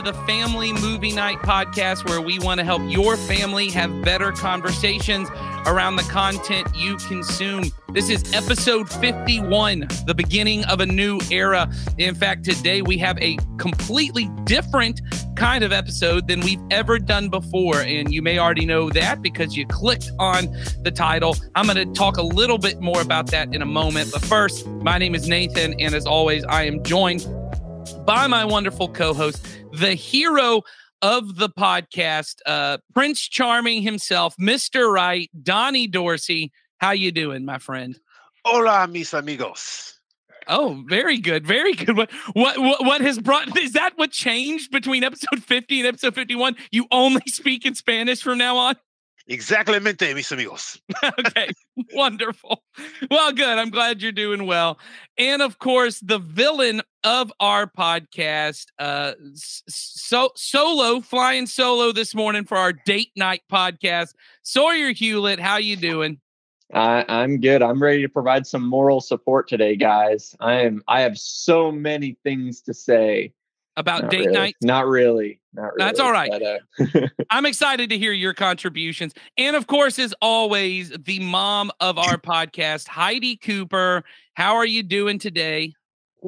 the Family Movie Night podcast, where we want to help your family have better conversations around the content you consume. This is episode 51, the beginning of a new era. In fact, today we have a completely different kind of episode than we've ever done before. And you may already know that because you clicked on the title. I'm going to talk a little bit more about that in a moment. But first, my name is Nathan. And as always, I am joined by my wonderful co-host, the hero of the podcast, Prince Charming himself, Mr. Right, Donnie Dorsey. How you doing, my friend? Hola, mis amigos. Oh, very good. Very good. What has brought, is that what changed between episode 50 and episode 51? You only speak in Spanish from now on? Exactamente, mis amigos. Okay, wonderful. Well, good. I'm glad you're doing well. And of course, the villain of our podcast, flying solo this morning for our date night podcast, Sawyer Hewlett. How you doing? I'm good. I'm ready to provide some moral support today, guys. I have so many things to say about date night. Not really. That's all right. But, I'm excited to hear your contributions. And of course, as always, the mom of our podcast, Heidi Cooper. How are you doing today?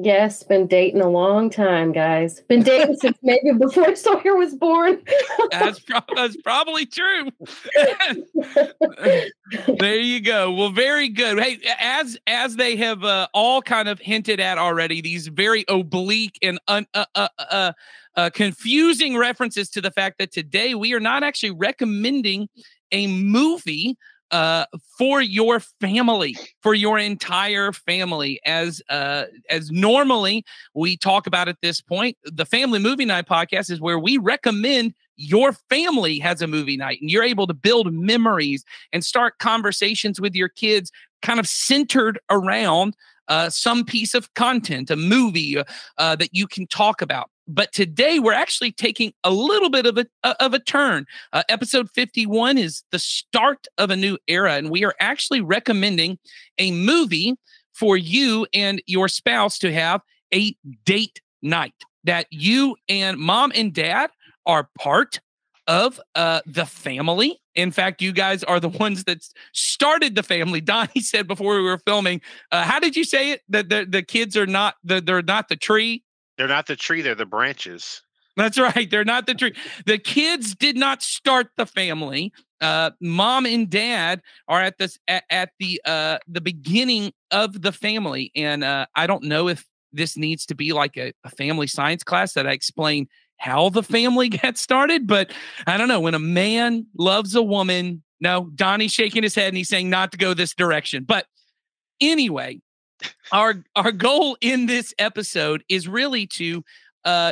Yes, been dating a long time, guys. Been dating since maybe before Sawyer was born. That's probably true. There you go. Well, very good. Hey, as they have all kind of hinted at already, these very oblique and confusing references to the fact that today we are not actually recommending a movie for your family, for your entire family, as normally we talk about at this point. The Family Movie Night podcast is where we recommend your family has a movie night and you're able to build memories and start conversations with your kids kind of centered around some piece of content, a movie that you can talk about. But today we're actually taking a little bit of a turn. Episode 51 is the start of a new era, and we are actually recommending a movie for you and your spouse to have a date night that you and mom and dad are part of the family. In fact, you guys are the ones that started the family. Donnie said before we were filming, how did you say it? That the kids are not they're not the tree. They're not the tree, they're the branches. That's right. They're not the tree. The kids did not start the family. Mom and dad are at the beginning of the family. And I don't know if this needs to be like a family science class that I explain how the family gets started, but I don't know. When a man loves a woman, no, Donnie's shaking his head and he's saying not to go this direction. But anyway, our goal in this episode is really to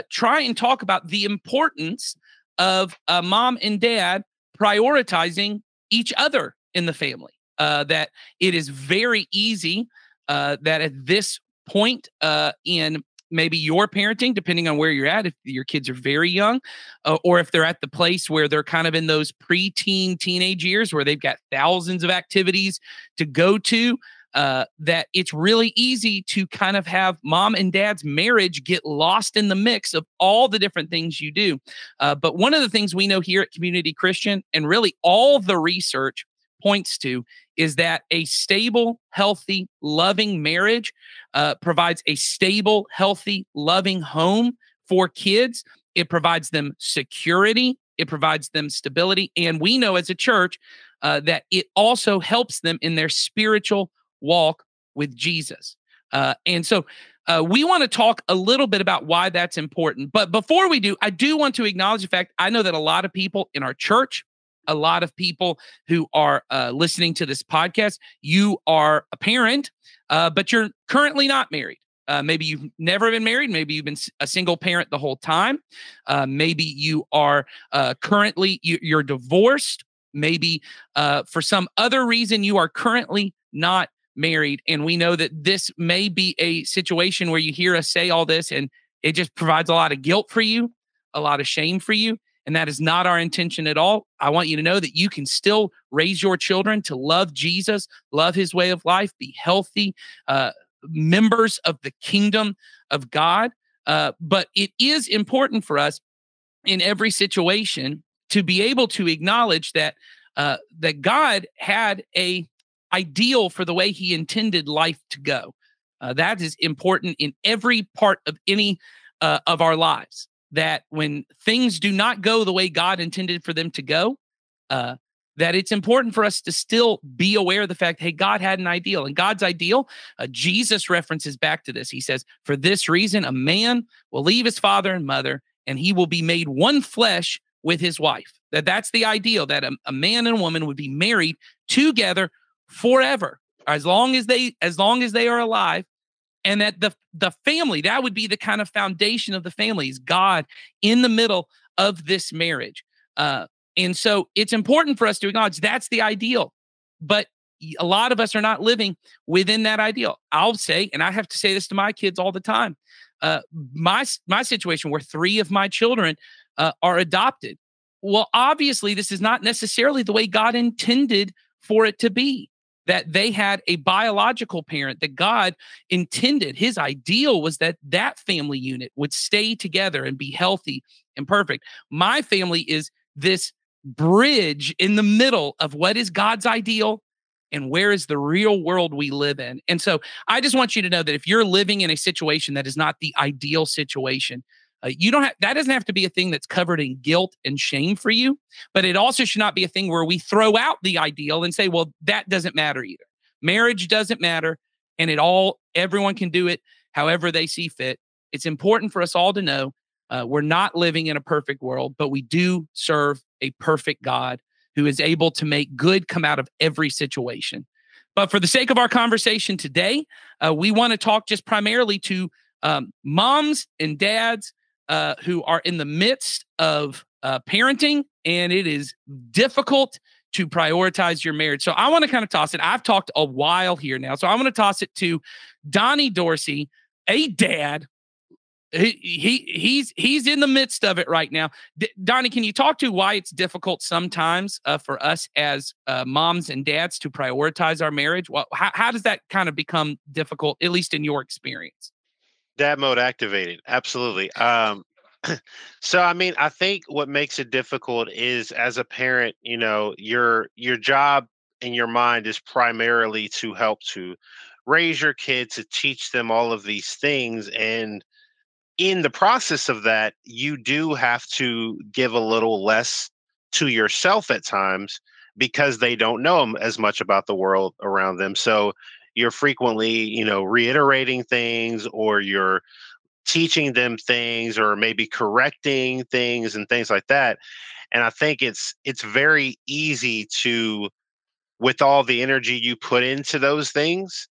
try and talk about the importance of mom and dad prioritizing each other in the family. That it is very easy that at this point in maybe your parenting, depending on where you're at, if your kids are very young, or if they're at the place where they're kind of in those preteen, teenage years where they've got thousands of activities to go to, that it's really easy to kind of have mom and dad's marriage get lost in the mix of all the different things you do. But one of the things we know here at Community Christian, and really all the research points to, is that a stable, healthy, loving marriage provides a stable, healthy, loving home for kids. It provides them security. It provides them stability. And we know as a church that it also helps them in their spiritual walk with Jesus. And so we want to talk a little bit about why that's important. But before we do, I do want to acknowledge the fact I know that a lot of people in our church, a lot of people who are listening to this podcast, you are a parent, but you're currently not married. Maybe you've never been married. Maybe you've been a single parent the whole time. Maybe you are currently, you're divorced. Maybe for some other reason, you are currently not married. And we know that this may be a situation where you hear us say all this and it just provides a lot of guilt for you, a lot of shame for you. And that is not our intention at all. I want you to know that you can still raise your children to love Jesus, love his way of life, be healthy members of the kingdom of God. But it is important for us in every situation to be able to acknowledge that that God had a ideal for the way he intended life to go. That is important in every part of any of our lives, that when things do not go the way God intended for them to go, that it's important for us to still be aware of the fact, hey, God had an ideal. And God's ideal, Jesus references back to this. He says, for this reason, a man will leave his father and mother, and he will be made one flesh with his wife. That's the ideal, that a man and a woman would be married together forever, as long as they are alive. And that the family, that would be the kind of foundation of the family, is God in the middle of this marriage. And so it's important for us to acknowledge that's the ideal. But a lot of us are not living within that ideal. I'll say, and I have to say this to my kids all the time, my situation where 3 of my children are adopted. Well, obviously, this is not necessarily the way God intended for it to be. That they had a biological parent, that God intended. His ideal was that that family unit would stay together and be healthy and perfect. My family is this bridge in the middle of what is God's ideal and where is the real world we live in. And so I just want you to know that if you're living in a situation that is not the ideal situation, that doesn't have to be a thing that's covered in guilt and shame for you, but it also should not be a thing where we throw out the ideal and say, well, that doesn't matter either. Marriage doesn't matter, and everyone can do it however they see fit. It's important for us all to know we're not living in a perfect world, but we do serve a perfect God who is able to make good come out of every situation. But for the sake of our conversation today, we want to talk just primarily to moms and dads who are in the midst of parenting, and it is difficult to prioritize your marriage. So I want to kind of toss it. I've talked a while here now, so I'm going to toss it to Donnie Dorsey, a dad. He's in the midst of it right now. Donnie, can you talk to why it's difficult sometimes for us as moms and dads to prioritize our marriage? Well, how does that kind of become difficult, at least in your experience? Dad mode activated. Absolutely. So, I mean, I think what makes it difficult is, as a parent, your job in your mind is primarily to help to raise your kids, to teach them all of these things. And in the process of that, you do have to give a little less to yourself at times because they don't know as much about the world around them. So you're frequently, reiterating things, or you're teaching them things, or maybe correcting things and things like that. And I think it's very easy to, with all the energy you put into those things,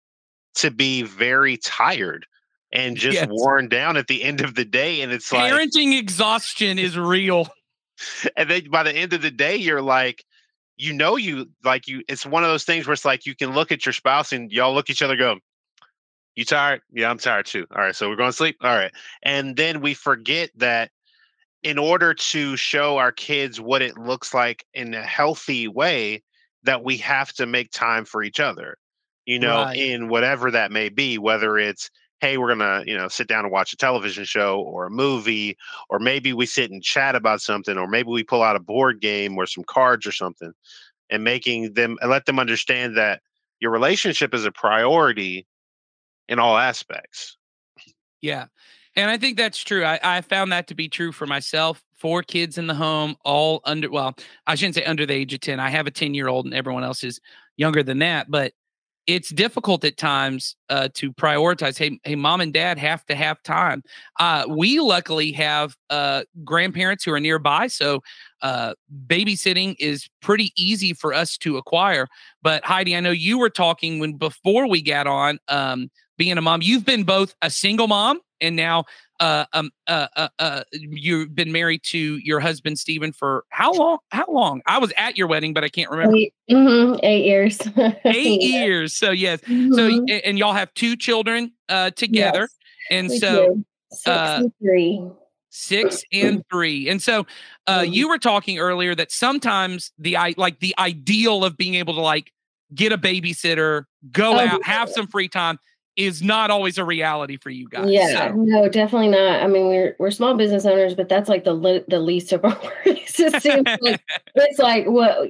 to be very tired and just worn down at the end of the day. And it's like parenting exhaustion is real. And then by the end of the day, you're like, it's one of those things where it's like you can look at your spouse and y'all look at each other and go, you tired? Yeah, I'm tired too. All right, so we're going to sleep. All right. And then we forget that in order to show our kids what it looks like in a healthy way, that we have to make time for each other, Right. in whatever that may be, whether it's, hey, we're going to, sit down and watch a television show or a movie, or maybe we sit and chat about something, or maybe we pull out a board game or some cards or something, and let them understand that your relationship is a priority in all aspects. Yeah. And I think that's true. I found that to be true for myself. 4 kids in the home, all I shouldn't say under the age of 10. I have a 10-year-old and everyone else is younger than that. But it's difficult at times to prioritize. Hey, mom and dad have to have time. We luckily have grandparents who are nearby. So babysitting is pretty easy for us to acquire. But Heidi, I know you were talking before we got on, being a mom. You've been both a single mom and now you've been married to your husband, Stephen, for how long? I was at your wedding, but I can't remember. 8 years. 8 years. So yes. Mm-hmm. So, and y'all have 2 children together. Yes, and so 6 and 3. 6 and 3. And so you were talking earlier that sometimes the ideal of being able to get a babysitter, go out, have some free time is not always a reality for you guys. Yeah, So. no, definitely not. I mean, we're small business owners, but that's like the least of our worries. It seems like it's like what,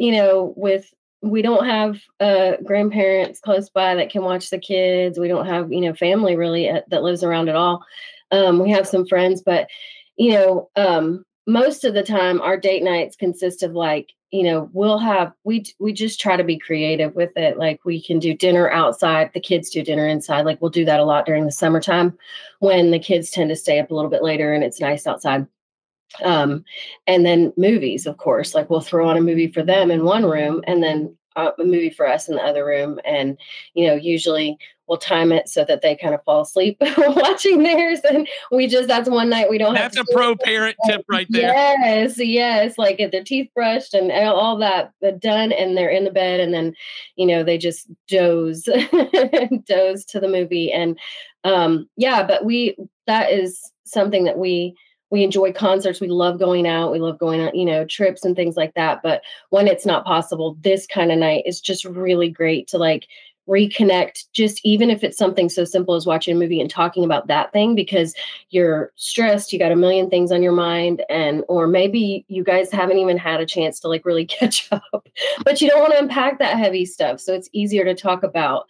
we don't have grandparents close by that can watch the kids. We don't have, family really that lives around at all. We have some friends, but most of the time our date nights consist of like, we just try to be creative with it. Like we can do dinner outside. The kids do dinner inside. Like we'll do that a lot during the summertime when the kids tend to stay up a little bit later and it's nice outside. And then movies, of course, like we'll throw on a movie for them in one room and then a movie for us in the other room. And, usually we'll time it so that they kind of fall asleep watching theirs. And that's one night we don't have. That's a pro parent tip right there. Yes. Like get their teeth brushed and all that done. And they're in the bed and then, they just doze to the movie. And, but that is something that we enjoy. Concerts. We love going out. We love going on, trips and things like that. But when it's not possible, this kind of night is just really great to like reconnect, just even if it's something so simple as watching a movie and talking about that thing because you're stressed, you got a million things on your mind, or maybe you guys haven't even had a chance to like really catch up, but you don't want to unpack that heavy stuff. So it's easier to talk about,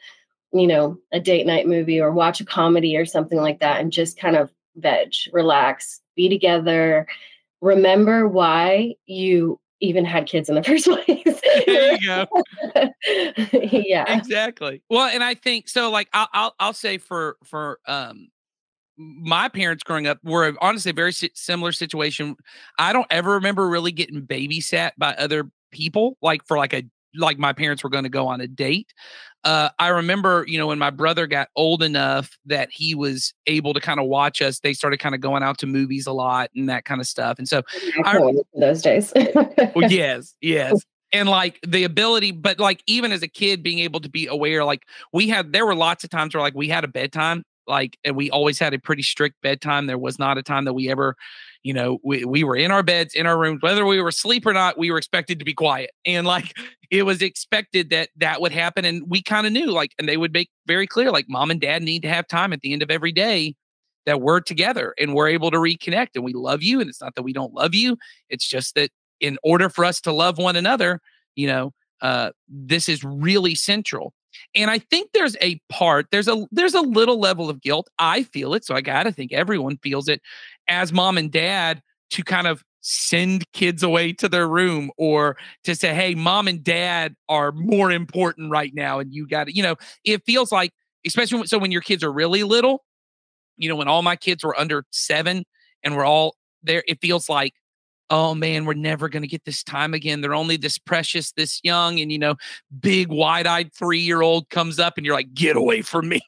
a date night movie or watch a comedy or something like that and just kind of relax, be together, remember why you even had kids in the first place. There you go. Yeah, exactly. Well, and I think so. Like I'll say for my parents growing up were honestly a very similar situation. I don't ever remember really getting babysat by other people. Like my parents were going to go on a date. I remember, when my brother got old enough that he was able to kind of watch us, they started kind of going out to movies a lot and that kind of stuff. And so those days. Well, yes. And like the ability, but like even as a kid being able to be aware, like there were lots of times where like we had a bedtime, like, and we always had a pretty strict bedtime. There was not a time that we ever, we were in our beds, in our rooms, whether we were asleep or not, we were expected to be quiet. And like, it was expected that would happen. And we kind of knew like, and they would make very clear, like mom and dad need to have time at the end of every day that we're together and we're able to reconnect and we love you. And it's not that we don't love you. It's just that in order for us to love one another, this is really central. And I think there's a little level of guilt. I feel it. So I got to think everyone feels it as mom and dad to kind of send kids away to their room or to say, hey, mom and dad are more important right now. And you got to, it feels like, especially when your kids are really little, when all my kids were under 7 and we're all there, it feels like, oh man, we're never going to get this time again. They're only this precious, this young, and, big wide-eyed 3-year-old comes up and you're like, get away from me.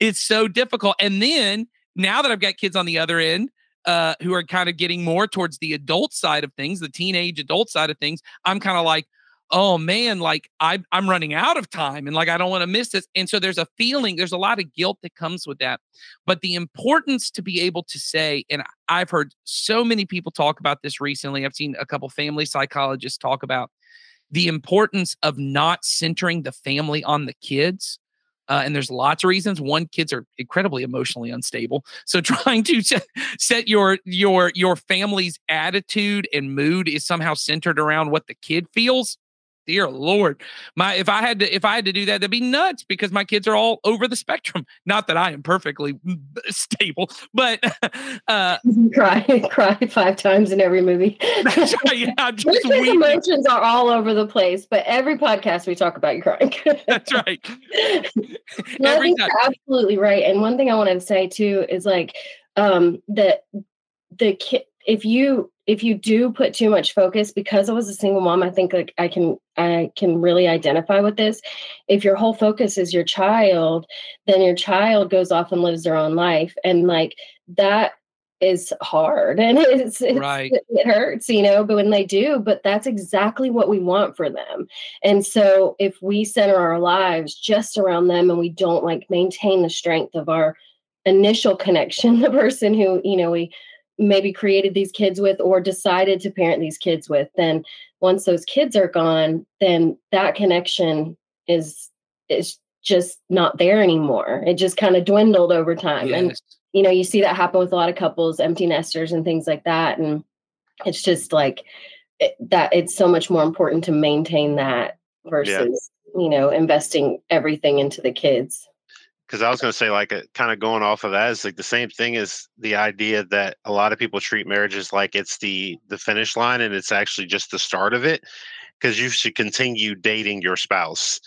It's so difficult. And then now that I've got kids on the other end, who are kind of getting more towards the adult side of things, the teenage adult side of things, I'm kind of like, oh man, like I'm running out of time and like, I don't want to miss this. And so there's a lot of guilt that comes with that, but the importance to be able to say, and I've heard so many people talk about this recently. I've seen a couple family psychologists talk about the importance of not centering the family on the kids. And there's lots of reasons. One, kids are incredibly emotionally unstable. So trying to set your family's attitude and mood is somehow centered around what the kid feels. Dear Lord, if I had to do that, that'd be nuts because my kids are all over the spectrum. Not that I am perfectly stable, but cry 5 times in every movie. That's right. Yeah, just emotions are all over the place, but every podcast we talk about you crying. That's right. No, I think you're absolutely right. And one thing I wanted to say too is like that the kid. If you do put too much focus, because I was a single mom, I think like I can really identify with this. If your whole focus is your child, then your child goes off and lives their own life. And like that is hard and right. It hurts, but when they do, but that's exactly what we want for them. And so if we center our lives just around them and we don't like maintain the strength of our initial connection, the person who, we maybe created these kids with or decided to parent these kids with, then once those kids are gone, then that connection is just not there anymore. It just kind of dwindled over time. Yes. And, you know, you see that happen with a lot of couples, empty nesters and things like that. And it's just like that it's so much more important to maintain that versus, you know, investing everything into the kids. Because I was going to say, like, kind of going off of that is like the same thing as the idea that a lot of people treat marriages like it's the finish line, and it's actually just the start of it. Because you should continue dating your spouse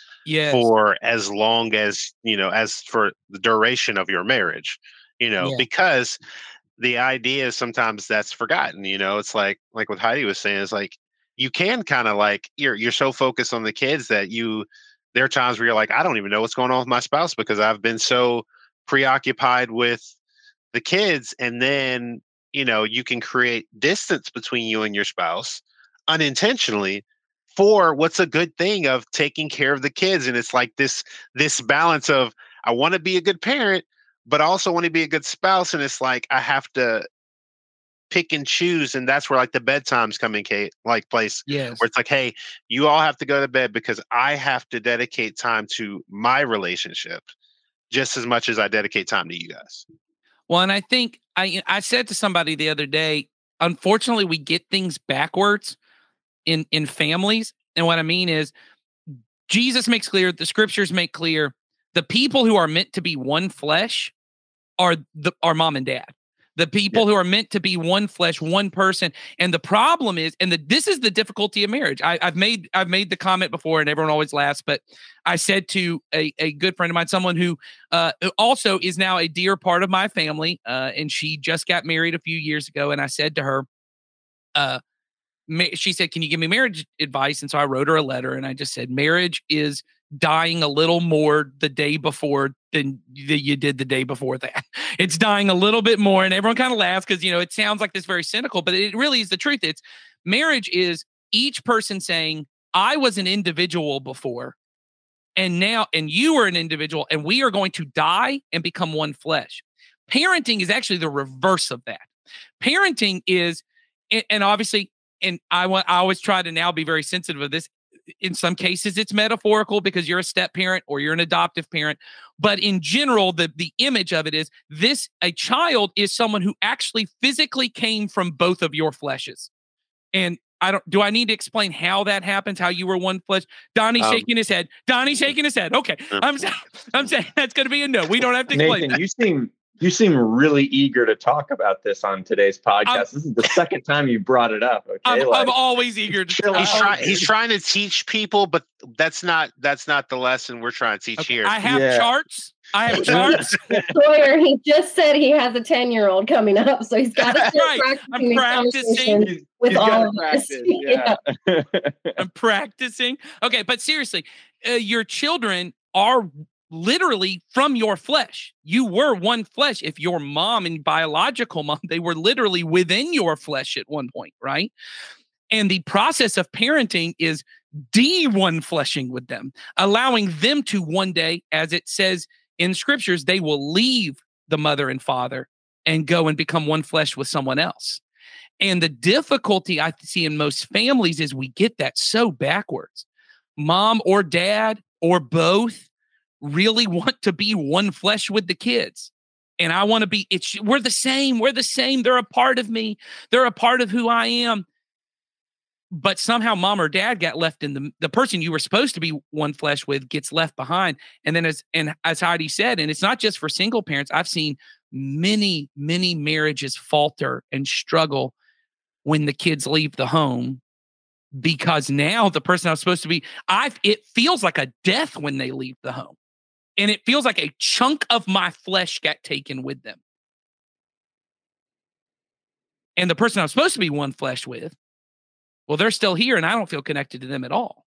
for as long as, you know, as for the duration of your marriage, you know, because the idea is sometimes that's forgotten. You know, it's like what Heidi was saying is like you can kind of like you're so focused on the kids that there are times where you're like, I don't even know what's going on with my spouse because I've been so preoccupied with the kids. And then, you know, you can create distance between you and your spouse unintentionally for what's a good thing of taking care of the kids. And it's like this balance of I want to be a good parent, but I also want to be a good spouse. And it's like I have to pick and choose, and that's where like the bedtimes come in place. Yes. Where it's like, hey, you all have to go to bed because I have to dedicate time to my relationship just as much as I dedicate time to you guys. Well, and I think I said to somebody the other day, unfortunately, we get things backwards in families. And what I mean is Jesus makes clear, the scriptures make clear, the people who are meant to be one flesh are mom and dad. The people who are meant to be one flesh, one person. And the problem is, this is the difficulty of marriage. I've made the comment before, and everyone always laughs, but I said to a good friend of mine, someone who also is now a dear part of my family, and she just got married a few years ago. And I said to her, she said, can you give me marriage advice? And so I wrote her a letter, and I just said, marriage is dying a little more the day before than you did the day before that. It's dying a little bit more. And everyone kind of laughs because, you know, it sounds like this very cynical, but it really is the truth. It's marriage is each person saying, I was an individual before, and now, and you are an individual, and we are going to die and become one flesh. Parenting is actually the reverse of that. Parenting is, and obviously, and I always try to now be very sensitive of this. In some cases, it's metaphorical because you're a step parent or you're an adoptive parent. But in general, the image of it is a child is someone who actually physically came from both of your fleshes. And do I need to explain how that happens? How you were one flesh? Donnie's shaking his head. Donnie's shaking his head. Okay. I'm saying that's going to be a no. We don't have to explain Nathan, that. You seem really eager to talk about this on today's podcast. This is the second time you brought it up. Okay, I'm always eager to. He's trying to teach people, but that's not the lesson we're trying to teach here. I have charts. Sawyer, he just said he has a 10-year-old coming up, so he's got to start practicing with all of us. Yeah. I'm practicing. Okay, but seriously, your children are literally from your flesh. You were one flesh. If your mom and biological mom, they were literally within your flesh at one point, right? And the process of parenting is one fleshing with them, allowing them to one day, as it says in scriptures, they will leave the mother and father and go and become one flesh with someone else. And the difficulty I see in most families is we get that so backwards. Mom or dad or both really want to be one flesh with the kids. And I want to be, we're the same. They're a part of me. They're a part of who I am. But somehow mom or dad got left in the person you were supposed to be one flesh with gets left behind. And then as Heidi said, and it's not just for single parents, I've seen many, many marriages falter and struggle when the kids leave the home, because now the person I was supposed to be, it feels like a death when they leave the home. And it feels like a chunk of my flesh got taken with them. And the person I'm supposed to be one flesh with, well, they're still here and I don't feel connected to them at all.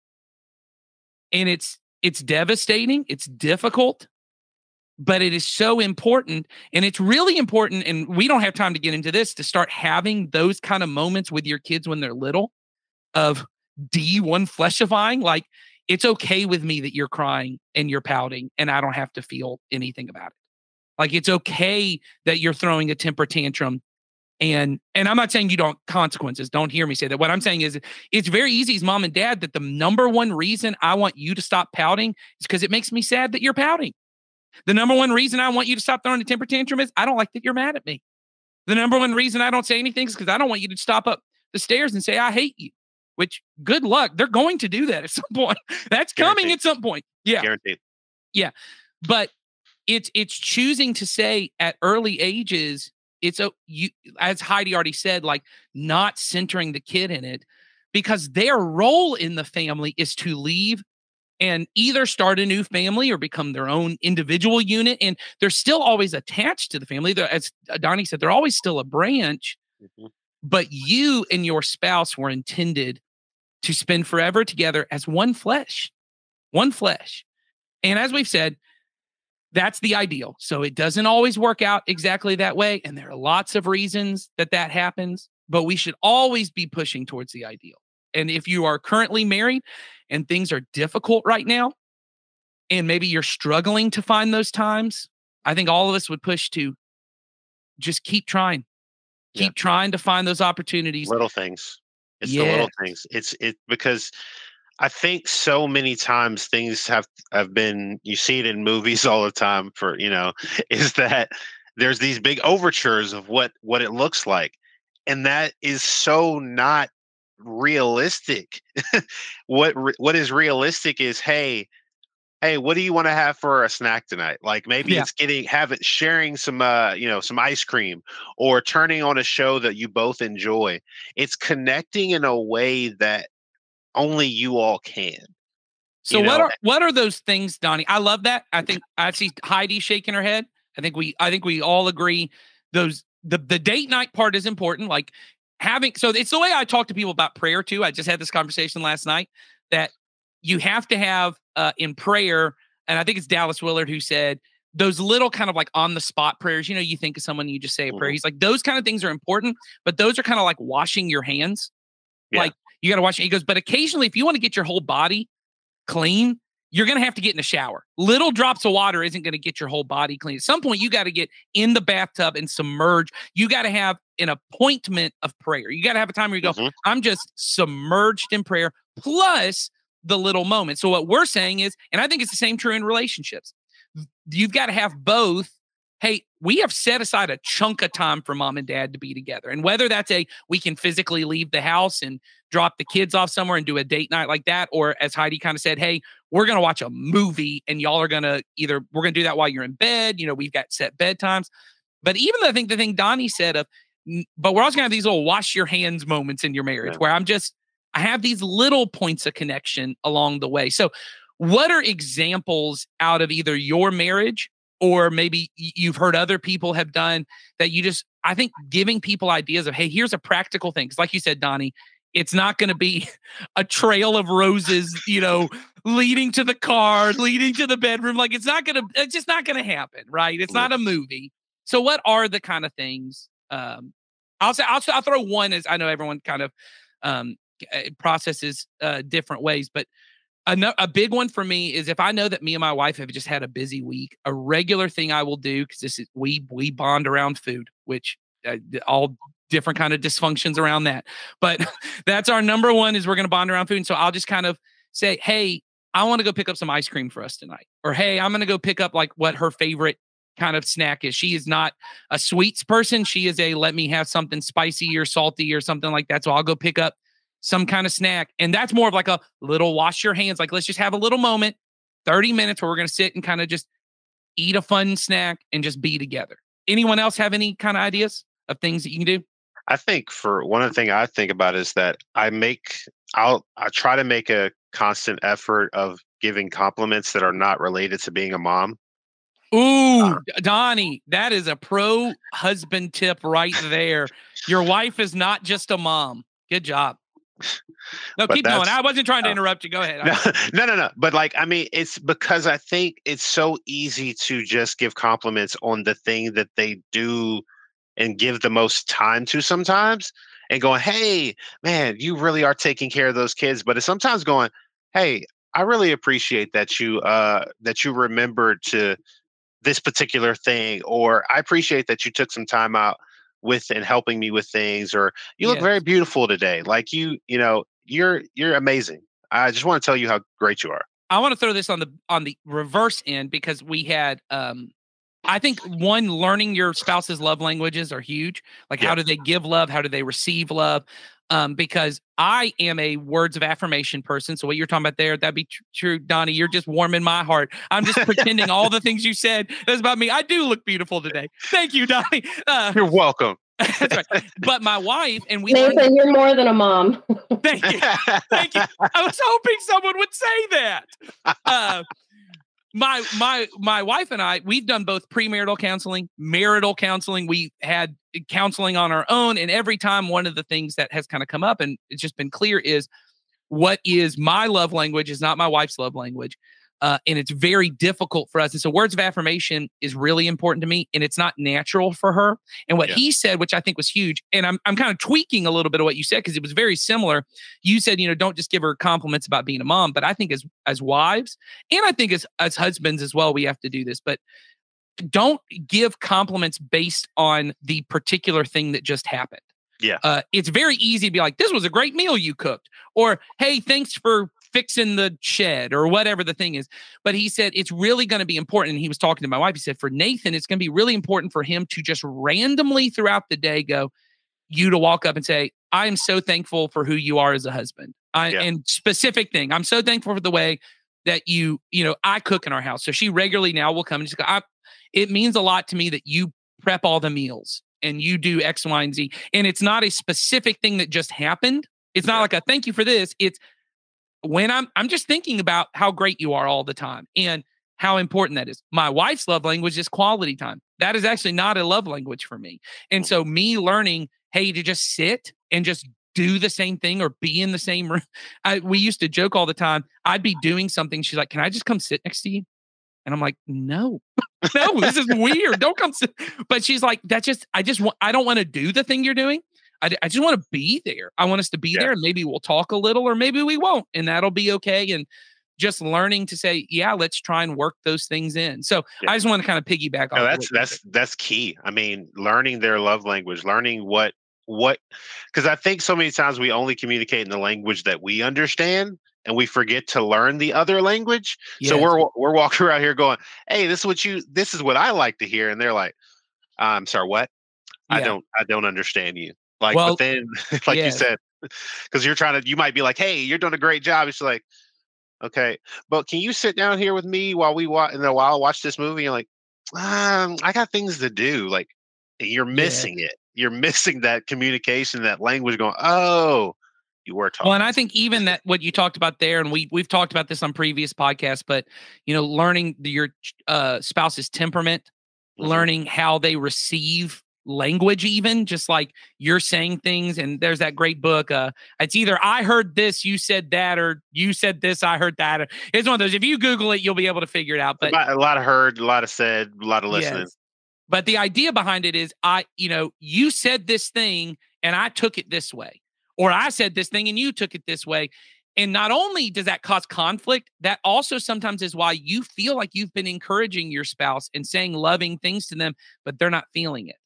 And it's devastating. It's difficult, but it is so important. And it's really important. And we don't have time to get into this, to start having those kind of moments with your kids when they're little of one fleshifying. Like, it's okay with me that you're crying and you're pouting and I don't have to feel anything about it. Like, it's okay that you're throwing a temper tantrum And I'm not saying you don't consequences. Don't hear me say that. What I'm saying is it's very easy as mom and dad that the number one reason I want you to stop pouting is because it makes me sad that you're pouting. The number one reason I want you to stop throwing a temper tantrum is I don't like that you're mad at me. The number one reason I don't say anything is because I don't want you to stop up the stairs and say, I hate you, which good luck. They're going to do that at some point. That's coming at some point. Yeah. Guaranteed. Yeah. But it's choosing to say at early ages, as Heidi already said, like not centering the kid in it, because their role in the family is to leave and either start a new family or become their own individual unit. And they're still always attached to the family. As Donnie said, they're always still a branch, but you and your spouse were intended to spend forever together as one flesh. And as we've said, that's the ideal. So it doesn't always work out exactly that way. And there are lots of reasons that happens, but we should always be pushing towards the ideal. And if you are currently married and things are difficult right now, and maybe you're struggling to find those times, I think all of us would push to just keep trying. Keep trying to find those opportunities. Little things. It's the little things. It's because I think so many times things have been, you see it in movies all the time is that there's these big overtures of what it looks like. And that is so not realistic. What is realistic is, hey, what do you want to have for a snack tonight? Like maybe it's sharing some some ice cream or turning on a show that you both enjoy. It's connecting in a way that only you all can. So what are those things, Donnie? I love that. I think I see Heidi shaking her head. I think we all agree the date night part is important. Like so it's the way I talk to people about prayer too. I just had this conversation last night that you have to have in prayer, and I think it's Dallas Willard who said those little kind of like on the spot prayers. You think of someone, you just say a prayer. He's like, those kind of things are important, but those are kind of like washing your hands. Yeah. Like you got to wash it. He goes, but occasionally if you want to get your whole body clean, you're going to have to get in the shower. Little drops of water isn't going to get your whole body clean. At some point, you got to get in the bathtub and submerge. You got to have an appointment of prayer. You got to have a time where you go, I'm just submerged in prayer, plus the little moment. So what we're saying is, and I think it's the same true in relationships, you've got to have both. Hey, we have set aside a chunk of time for mom and dad to be together. And whether that's we can physically leave the house and drop the kids off somewhere and do a date night like that, or as Heidi kind of said, hey, we're going to watch a movie and y'all are going to we're going to do that while you're in bed. We've got set bedtimes. But even I think the thing Donnie said but we're also going to have these little wash your hands moments in your marriage where I have these little points of connection along the way. So what are examples out of either your marriage or maybe you've heard other people have done that I think giving people ideas of, hey, here's a practical thing. Because like you said, Donnie, it's not going to be a trail of roses, leading to the car, leading to the bedroom. Like it's just not going to happen, right? It's not a movie. So what are the kind of things? I'll throw one, as I know everyone kind of processes different ways, but a big one for me is if I know that me and my wife have just had a busy week, a regular thing I will do, because we bond around food, which all different kind of dysfunctions around that. But that's our number one, is we're going to bond around food. And so I'll just kind of say, hey, I want to go pick up some ice cream for us tonight. Or, hey, I'm going to go pick up like what her favorite kind of snack is. She is not a sweets person. She is let me have something spicy or salty or something like that. So I'll go pick up some kind of snack. And that's more of like a little wash your hands. Like, let's just have a little moment, 30 minutes where we're going to sit and kind of just eat a fun snack and just be together. Anyone else have any kind of ideas of things that you can do? I think for one of the things I think about is that I try to make a constant effort of giving compliments that are not related to being a mom. Ooh, Donnie, that is a pro husband tip right there. Your wife is not just a mom. Good job. No, keep going. I wasn't trying to interrupt you. Go ahead. No. But it's because I think it's so easy to just give compliments on the thing that they do and give the most time to sometimes, and going, hey, man, you really are taking care of those kids. But it's sometimes going, hey, I really appreciate that you remembered to this particular thing, or I appreciate that you took some time out with and helping me with things, or you look Yes. very beautiful today. Like you're amazing. I just want to tell you how great you are. I want to throw this on the reverse end, because we had I think learning your spouse's love languages are huge. Like, how do they give love? How do they receive love? Because I am a words of affirmation person. So what you're talking about there, that'd be true, Donnie. You're just warming my heart. I'm just pretending all the things you said that's about me. I do look beautiful today. Thank you, Donnie. You're welcome. That's right. But my wife and we Nathan, you're more than a mom. Thank you. Thank you. I was hoping someone would say that. My wife and I, we've done both premarital counseling, marital counseling. We had counseling on our own. And every time, one of the things that has kind of come up and it's just been clear is, what is my love language is not my wife's love language. And it's very difficult for us. And so words of affirmation is really important to me, and it's not natural for her. And what he said, which I think was huge, and I'm kind of tweaking a little bit of what you said, because it was very similar. You said, don't just give her compliments about being a mom, but I think as wives, and I think as husbands as well, we have to do this, but don't give compliments based on the particular thing that just happened. Yeah. It's very easy to be like, this was a great meal you cooked, or, hey, thanks for fixing the shed, or whatever the thing is. But he said it's really going to be important. And he was talking to my wife. He said, for Nathan, it's going to be really important for him to just randomly throughout the day to walk up and say, I am so thankful for who you are as a husband. And specific thing, I'm so thankful for the way that I cook in our house. So she regularly now will come and just go, it means a lot to me that you prep all the meals and you do X, Y, and Z. And it's not a specific thing that just happened. It's not like a thank you for this. It's when I'm just thinking about how great you are all the time and how important that is. My wife's love language is quality time. That is actually not a love language for me. And so me learning, hey, to just sit and just do the same thing or be in the same room. We used to joke all the time. I'd be doing something. She's like, can I just come sit next to you? And I'm like, no, this is weird. Don't come sit. But she's like, I don't want to do the thing you're doing. I just want to be there. I want us to be there, and maybe we'll talk a little, or maybe we won't, and that'll be okay. And just learning to say, yeah, let's try and work those things in. So I just want to kind of piggyback on that's key. I mean, learning their love language, learning what, because I think so many times we only communicate in the language that we understand, and we forget to learn the other language. Yes. So we're walking around here going, hey, this is what I like to hear. And they're like, I'm sorry, what? Yeah. I don't understand you. Like, but then, like you said, because you might be like, hey, you're doing a great job. It's like, okay, but can you sit down here with me while I watch this movie? You're like, I got things to do. Like, you're missing it. You're missing that communication, that language going, oh, you were talking. Well, and I think even that what you talked about there, and we've talked about this on previous podcasts, but learning your spouse's temperament, learning how they receive language, even just like you're saying things. And there's that great book. It's either I heard this, you said that, or you said this, I heard that. It's one of those. If you Google it, you'll be able to figure it out. But a lot of heard, a lot of said, a lot of listening. Yes. But the idea behind it is, you said this thing and I took it this way, or I said this thing and you took it this way. And not only does that cause conflict, that also sometimes is why you feel like you've been encouraging your spouse and saying loving things to them, but they're not feeling it.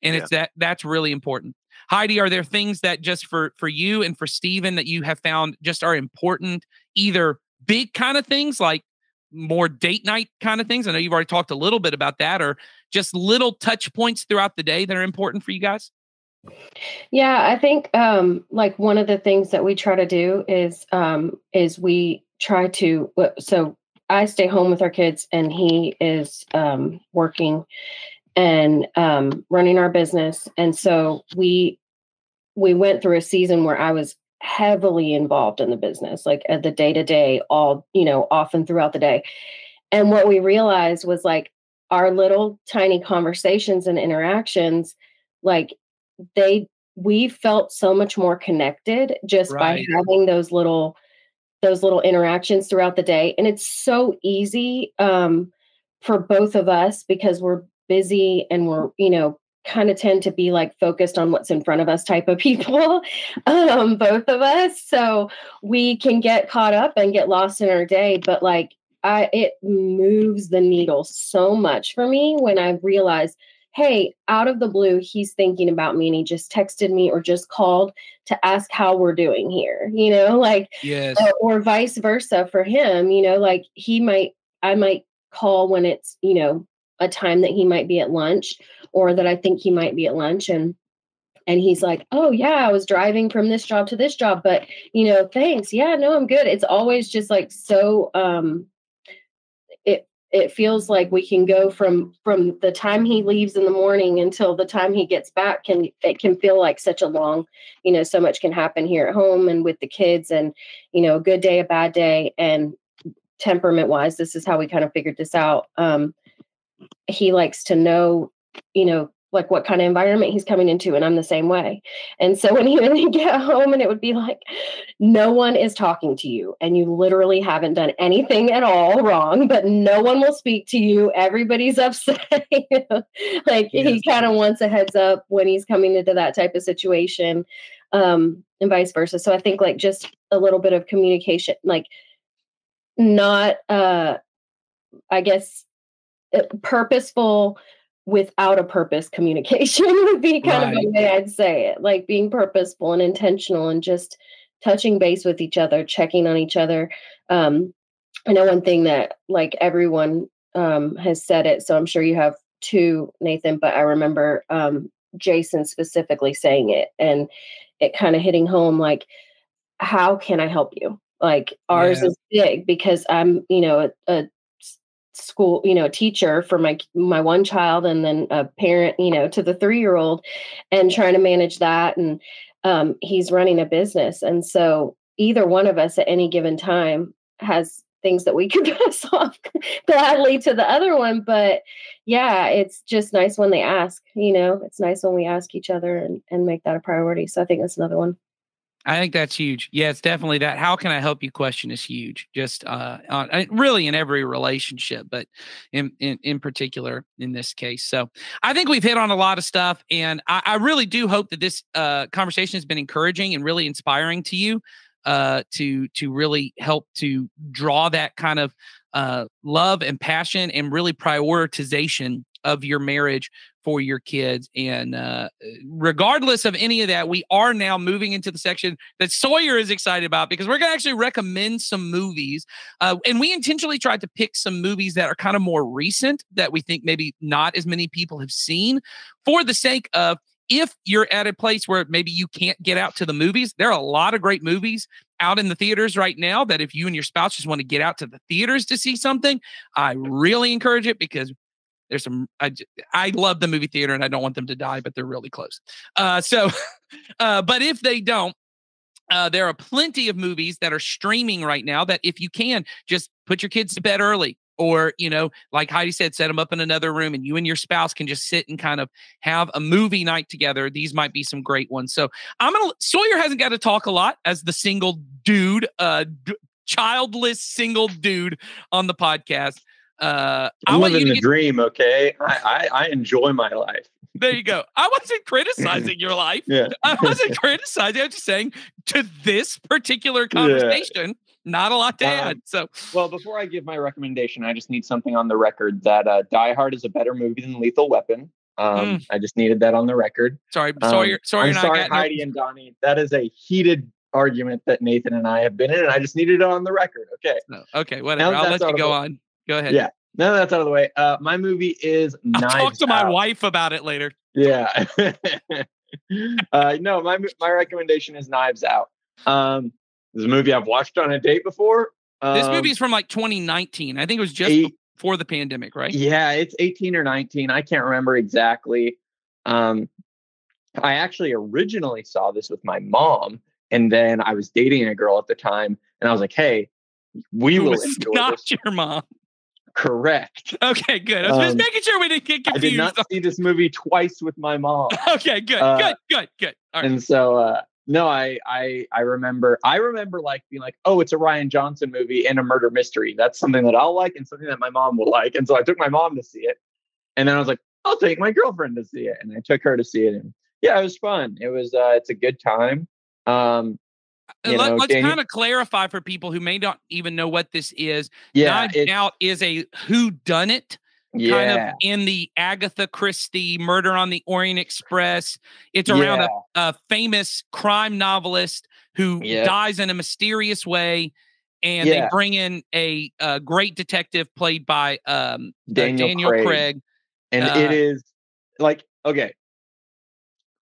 And it's that's really important. Heidi, are there things that just for you and for Stephen that you have found just are important, either big kind of things like more date night kind of things? I know you've already talked a little bit about that, or just little touch points throughout the day that are important for you guys? Yeah, I think like one of the things that we try to do is we try to, so I stay home with our kids and he is working and running our business. And so we went through a season where I was heavily involved in the business, like at the day-to-day, all, often throughout the day. And what we realized was like our little tiny conversations and interactions, like we felt so much more connected just by having those little interactions throughout the day. And it's so easy for both of us because we're busy and we're, kind of tend to be like focused on what's in front of us type of people, both of us. So we can get caught up and get lost in our day. But like it moves the needle so much for me when I realize, hey, out of the blue, he's thinking about me and he just texted me or just called to ask how we're doing here, like, Yes. or vice versa for him, like I might call when it's, a time that he might be at lunch or that I think he might be at lunch. And he's like, oh yeah, I was driving from this job to this job, but thanks. Yeah, no, I'm good. It's always just like, so, it feels like we can go from the time he leaves in the morning until the time he gets back. It can feel like such a long, so much can happen here at home and with the kids and, a good day, a bad day. And temperament wise, this is how we kind of figured this out. He likes to know, like what kind of environment he's coming into. And I'm the same way. And so when he would get home and it would be like, no one is talking to you and you literally haven't done anything at all wrong, but no one will speak to you. Everybody's upset. Like he kind of wants a heads up when he's coming into that type of situation, and vice versa. So I think like just a little bit of communication, like not, I guess, purposeful without a purpose communication would be kind of the way I'd say it, like being purposeful and intentional and just touching base with each other, checking on each other. I know one thing that like everyone has said it, so I'm sure you have too, Nathan, but I remember Jason specifically saying it and it kind of hitting home, like, how can I help you? Like ours is big because I'm, a school, teacher for my one child and then a parent, to the 3-year-old and trying to manage that. And he's running a business. And so either one of us at any given time has things that we could pass off gladly to the other one. But yeah, it's just nice when they ask, it's nice when we ask each other and make that a priority. So I think that's another one. I think that's huge. Yeah, it's definitely that. How can I help you question is huge. Just really in every relationship, but in particular in this case. So I think we've hit on a lot of stuff, and I really do hope that this conversation has been encouraging and really inspiring to you to really help to draw that kind of love and passion and really prioritization of your marriage for your kids. And regardless of any of that, we are now moving into the section that Sawyer is excited about because we're going to actually recommend some movies. And we intentionally tried to pick some movies that are kind of more recent that we think maybe not as many people have seen for the sake of if you're at a place where maybe you can't get out to the movies, there are a lot of great movies out in the theaters right now that if you and your spouse just want to get out to the theaters to see something, I really encourage it because there's some, I love the movie theater and I don't want them to die, but they're really close. But if they don't, there are plenty of movies that are streaming right now that if you can, just put your kids to bed early or, like Heidi said, set them up in another room and you and your spouse can just sit and kind of have a movie night together. These might be some great ones. So Sawyer hasn't got to talk a lot as the single dude, childless single dude on the podcast. I'm living the dream. Okay. I enjoy my life. There you go. I wasn't criticizing your life. Yeah. I wasn't criticizing. I was just saying to this particular conversation, not a lot to add. So, well, before I give my recommendation, I just need something on the record that Die Hard is a better movie than Lethal Weapon. I just needed that on the record. Sorry, Heidi and Donnie. That is a heated argument that Nathan and I have been in, and I just needed it on the record. Okay. Okay, whatever. I'll let you go on. Go ahead. Yeah. Now that's out of the way. My movie is Knives Out. I'll talk to my wife about it later. Yeah. No, my recommendation is Knives Out. This is a movie I've watched on a date before. This movie is from like 2019. I think it was just before the pandemic, right? Yeah, it's 18 or 19. I can't remember exactly. I actually originally saw this with my mom, and then I was dating a girl at the time, and I was like, "Hey, we will enjoy not this." Your mom. Correct. Okay, good. I was just making sure we didn't get confused. I did not see this movie twice with my mom. Okay, good. All right. And so, no, I remember like being like, oh, it's a Rian Johnson movie and a murder mystery. That's something that I'll like and something that my mom will like. And so I took my mom to see it. And then I was like, I'll take my girlfriend to see it. And I took her to see it. And yeah, it was fun. It was, it's a good time. Let's kind of clarify for people who may not even know what this is. Yeah, Knives Out is a whodunit kind of in the Agatha Christie Murder on the Orient Express. It's around a famous crime novelist who dies in a mysterious way. And they bring in a great detective played by Daniel Craig. And it is like, okay,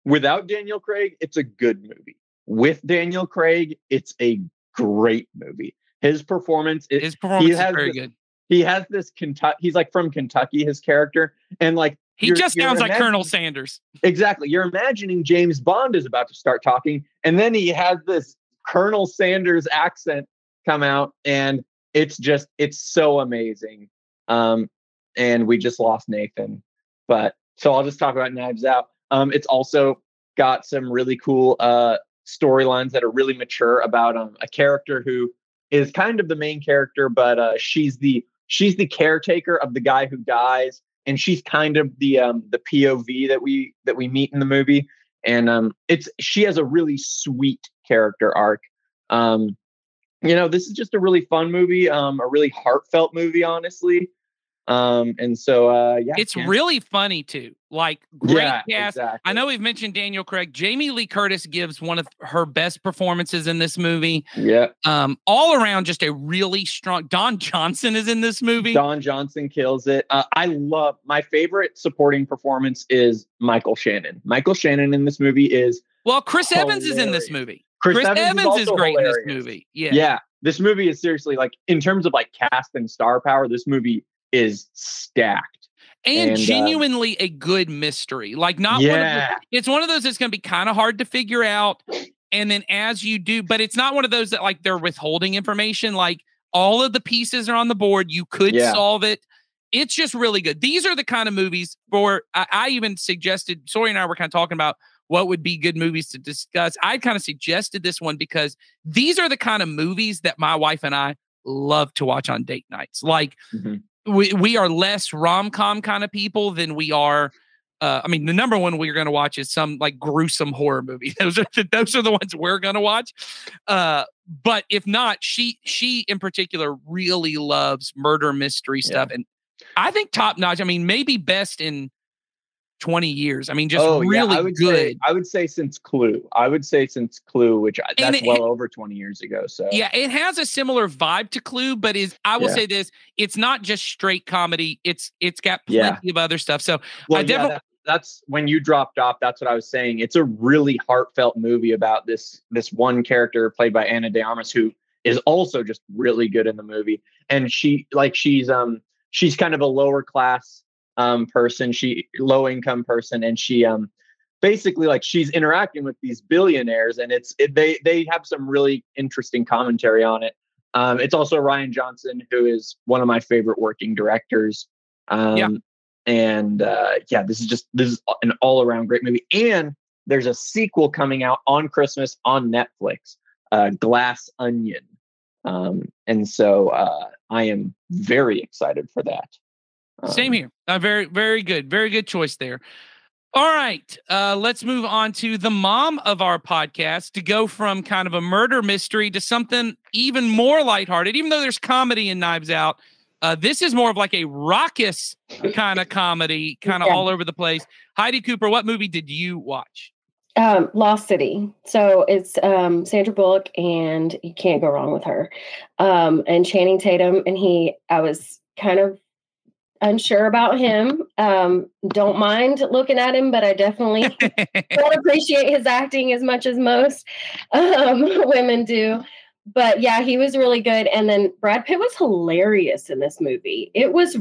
without Daniel Craig, it's a good movie. With Daniel Craig, it's a great movie. His performance is very good. He has this Kentucky. He's like from Kentucky, his character. And like, he just sounds like Colonel Sanders. Exactly. You're imagining James Bond is about to start talking. And then he has this Colonel Sanders accent come out. And it's so amazing. And we just lost Nathan. But so I'll just talk about Knives Out. It's also got some really cool storylines that are really mature about a character who is kind of the main character, but she's the caretaker of the guy who dies, and she's kind of the POV that we meet in the movie. And she has a really sweet character arc. This is just a really fun movie, a really heartfelt movie, honestly. And so it's really funny too. Like, great cast. Exactly. I know we've mentioned Daniel Craig. Jamie Lee Curtis gives one of her best performances in this movie. Yeah. All around, just a really strong. Don Johnson is in this movie. Don Johnson kills it. My favorite supporting performance is Michael Shannon. Michael Shannon in this movie is Chris hilarious. Evans is in this movie. Chris Evans is great hilarious. in this movie. Yeah. This movie is seriously, like, in terms of like cast and star power, this movie is stacked and genuinely a good mystery. Like, it's one of those that's going to be kind of hard to figure out. And then as you do, but it's not one of those that like they're withholding information. Like, all of the pieces are on the board. You could solve it. It's just really good. These are the kind of movies I even suggested, Sawyer and I were kind of talking about what would be good movies to discuss. I kind of suggested this one because these are the kind of movies that my wife and I love to watch on date nights. Like, we are less rom-com kind of people than we are. The number one we're going to watch is some like gruesome horror movie. Those are the ones we're going to watch. But if not, she in particular really loves murder mystery stuff. And I think top notch. Maybe best in 20 years. Really good. I would say since Clue. Which that's well over 20 years ago. So yeah, it has a similar vibe to Clue, but say this: it's not just straight comedy. It's got plenty of other stuff. So that's when you dropped off. That's what I was saying. It's a really heartfelt movie about this one character played by Ana de Armas, who is also just really good in the movie. And she's kind of a lower class person, low income person, and she basically, like, she's interacting with these billionaires, and they have some really interesting commentary on it. It's also Rian Johnson, who is one of my favorite working directors. This is an all around great movie. And there's a sequel coming out on Christmas on Netflix, Glass Onion. And so I am very excited for that. Same here. Very, very good. Very good choice there. All right. Let's move on to the mom of our podcast, to go from kind of a murder mystery to something even more lighthearted. Even though there's comedy in Knives Out, this is more of like a raucous kind of comedy, kind of all over the place. Heidi Cooper, what movie did you watch? Lost City. So it's Sandra Bullock, and you can't go wrong with her. And Channing Tatum, and I was kind of unsure about him. Don't mind looking at him, but I definitely don't appreciate his acting as much as most women do. But yeah, he was really good. And then Brad Pitt was hilarious in this movie. It was,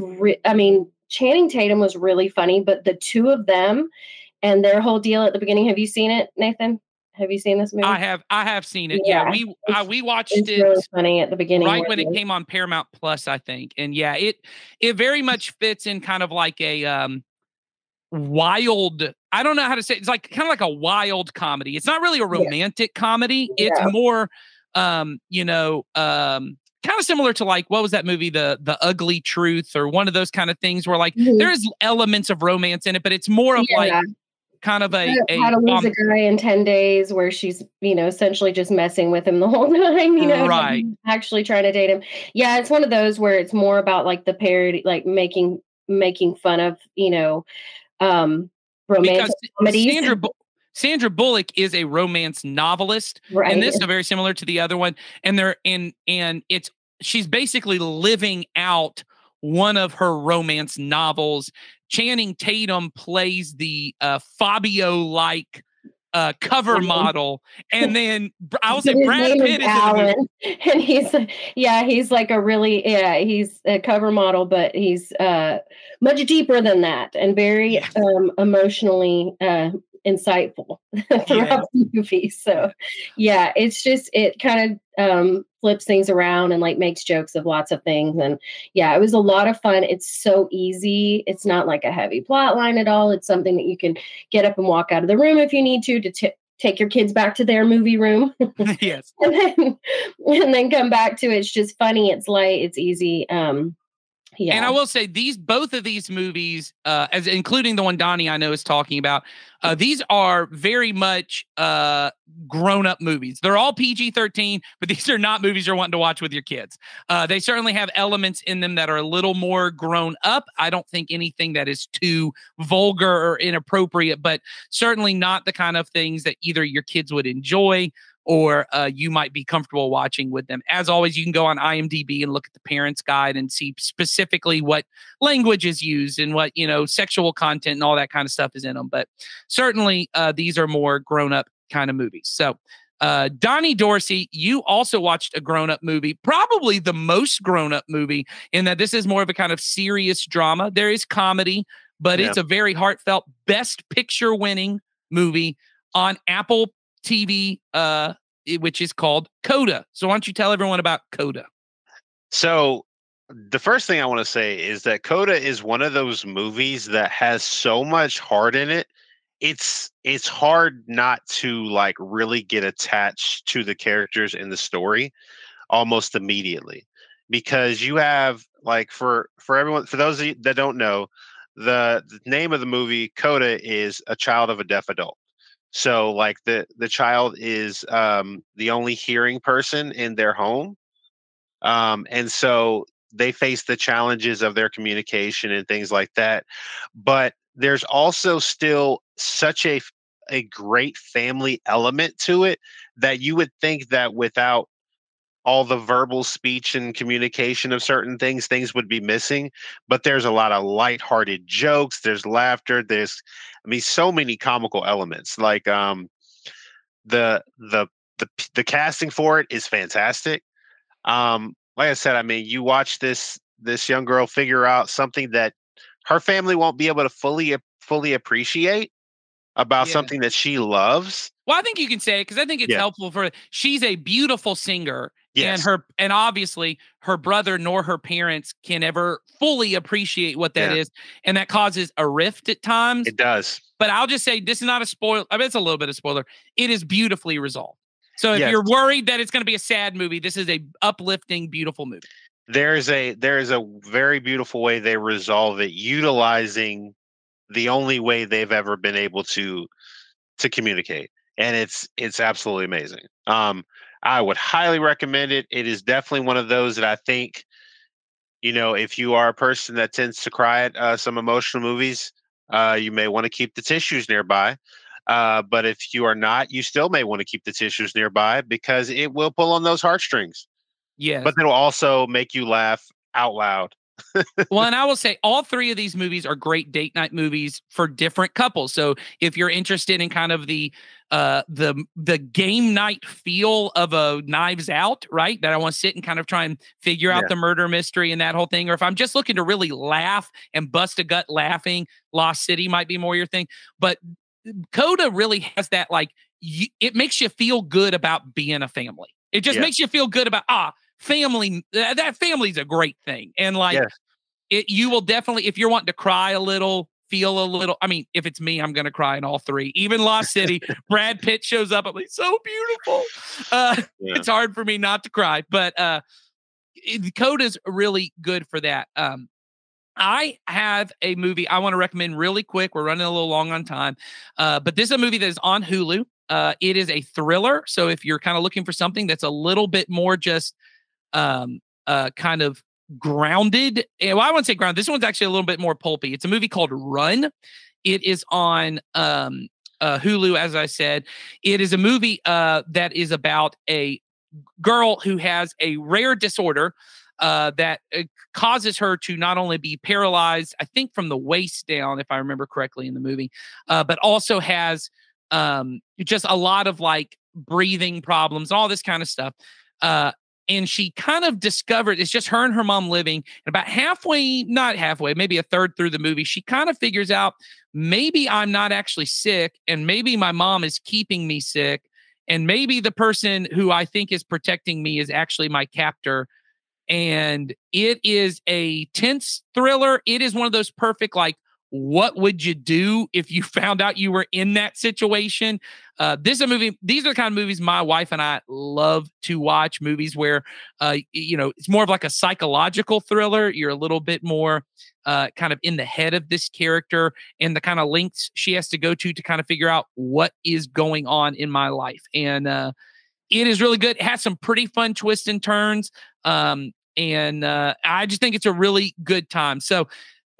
Channing Tatum was really funny, but the two of them and their whole deal at the beginning. Have you seen it, Nathan? Have you seen this movie? I have seen it. Yeah, we watched it. It's really funny at the beginning, right when it came on Paramount Plus, I think. And yeah, it very much fits in kind of like a wild. I don't know how to say it. It's like kind of like a wild comedy. It's not really a romantic comedy. It's more, kind of similar to, like, what was that movie, The Ugly Truth, or one of those kind of things where, like, there is elements of romance in it, but it's more of like kind of How to Lose a Guy in 10 Days, where she's, essentially just messing with him the whole time, right? Actually trying to date him. Yeah, it's one of those where it's more about like the parody, like making making fun of, romantic comedies. Sandra Bullock is a romance novelist, Right. and this is very similar to the other one. And she's basically living out one of her romance novels. Channing Tatum plays the Fabio-like cover model, and then I'll say Brad Pitt is Alan, and he's like he's a cover model, but he's much deeper than that, and very emotionally insightful throughout the movie. So it kind of flips things around and like makes jokes of lots of things. And it was a lot of fun. It's so easy. It's not like a heavy plot line at all. It's something that you can get up and walk out of the room if you need to take your kids back to their movie room. Yes. and then come back to it. It's just funny. It's light. It's easy. And I will say both of these movies, as including the one Donnie I know is talking about, these are very much grown-up movies. They're all PG-13, but these are not movies you're wanting to watch with your kids. They certainly have elements in them that are a little more grown up. I don't think anything that is too vulgar or inappropriate, but certainly not the kind of things that either your kids would enjoy or you might be comfortable watching with them. As always, you can go on IMDb and look at the parents' guide and see specifically what language is used and what, sexual content and all that kind of stuff is in them. But certainly these are more grown-up kind of movies. So Donnie Dorsey, you also watched a grown-up movie, probably the most grown-up movie, in that this is more of a kind of serious drama. There is comedy, but it's a very heartfelt Best Picture winning movie on Apple TV, which is called Coda. So why don't you tell everyone about Coda? So the first thing I want to say is that Coda is one of those movies that has so much heart in it. It's hard not to like really get attached to the characters in the story almost immediately, because you have like for everyone, for those of you that don't know, the name of the movie Coda is a child of a deaf adult. So like the child is the only hearing person in their home. And so they face the challenges of their communication and things like that. But there's also still such a great family element to it that you would think that without all the verbal speech and communication of certain things would be missing. But there's a lot of lighthearted jokes. There's laughter. There's, so many comical elements. Like the casting for it is fantastic. Like I said, you watch this young girl figure out something that her family won't be able to fully appreciate about something that she loves. Well, I think you can say it because I think it's helpful she's a beautiful singer. Yes. And obviously her brother nor her parents can ever fully appreciate what that is. And that causes a rift at times. It does. But I'll just say, this is not a spoiler. It's a little bit of spoiler. It is beautifully resolved. So if you're worried that it's going to be a sad movie, this is a uplifting, beautiful movie. There is a very beautiful way they resolve it, utilizing the only way they've ever been able to communicate. And it's absolutely amazing. I would highly recommend it. It is definitely one of those that I think, if you are a person that tends to cry at some emotional movies, you may want to keep the tissues nearby. But if you are not, you still may want to keep the tissues nearby because it will pull on those heartstrings. Yes. But it'll also make you laugh out loud. Well, and I will say all three of these movies are great date night movies for different couples. So if you're interested in kind of the game night feel of a Knives Out, right? That I want to sit and kind of try and figure out the murder mystery and that whole thing. Or if I'm just looking to really laugh and bust a gut laughing, Lost City might be more your thing. But Coda really has that, it makes you feel good about being a family. It just makes you feel good about, family. That family's a great thing. And you will definitely, if you're wanting to cry a little, feel a little, if it's me, I'm going to cry in all three. Even Lost City, Brad Pitt shows up. I'm like, so beautiful. It's hard for me not to cry, but Coda's really good for that. I have a movie I want to recommend really quick. We're running a little long on time, but this is a movie that is on Hulu. It is a thriller. So if you're kind of looking for something that's a little bit more just kind of grounded. Well, I wouldn't say grounded. This one's actually a little bit more pulpy. It's a movie called Run. It is on Hulu, as I said. It is a movie that is about a girl who has a rare disorder that causes her to not only be paralyzed, I think from the waist down, if I remember correctly in the movie, but also has just a lot of like breathing problems and all this kind of stuff. And she kind of discovered, it's just her and her mom living, and about halfway, not halfway, maybe a third through the movie, she kind of figures out maybe I'm not actually sick, and maybe my mom is keeping me sick, and maybe the person who I think is protecting me is actually my captor. And it is a tense thriller. It is one of those perfect, like, what would you do if you found out you were in that situation? This is a movie. These are the kind of movies my wife and I love to watch. Movies where, it's more of like a psychological thriller. You're a little bit more kind of in the head of this character and the kind of lengths she has to go to kind of figure out what is going on in my life. And it is really good. It has some pretty fun twists and turns. And I just think it's a really good time. So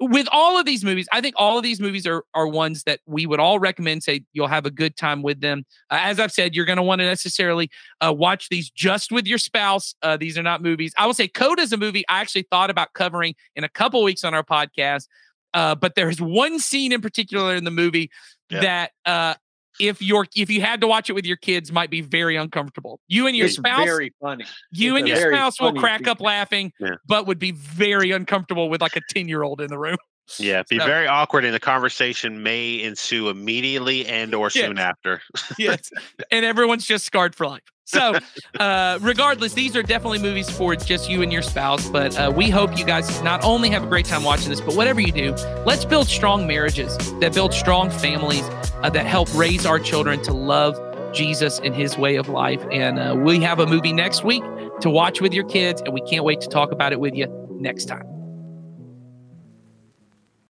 with all of these movies, I think all of these movies are ones that we would all recommend, say you'll have a good time with them. As I've said, you're going to want to necessarily watch these just with your spouse. These are not movies. I will say Coda is a movie I actually thought about covering in a couple weeks on our podcast. But there's one scene in particular in the movie that if you had to watch it with your kids, might be very uncomfortable. You and your spouse, very funny. You and your spouse will crack up laughing, but would be very uncomfortable with like a 10-year-old in the room. Yeah, be very awkward, and the conversation may ensue immediately and or soon after. Yes, and everyone's just scarred for life. So regardless, these are definitely movies for just you and your spouse. But we hope you guys not only have a great time watching this, but whatever you do, let's build strong marriages that build strong families that help raise our children to love Jesus and his way of life. And we have a movie next week to watch with your kids, and we can't wait to talk about it with you next time.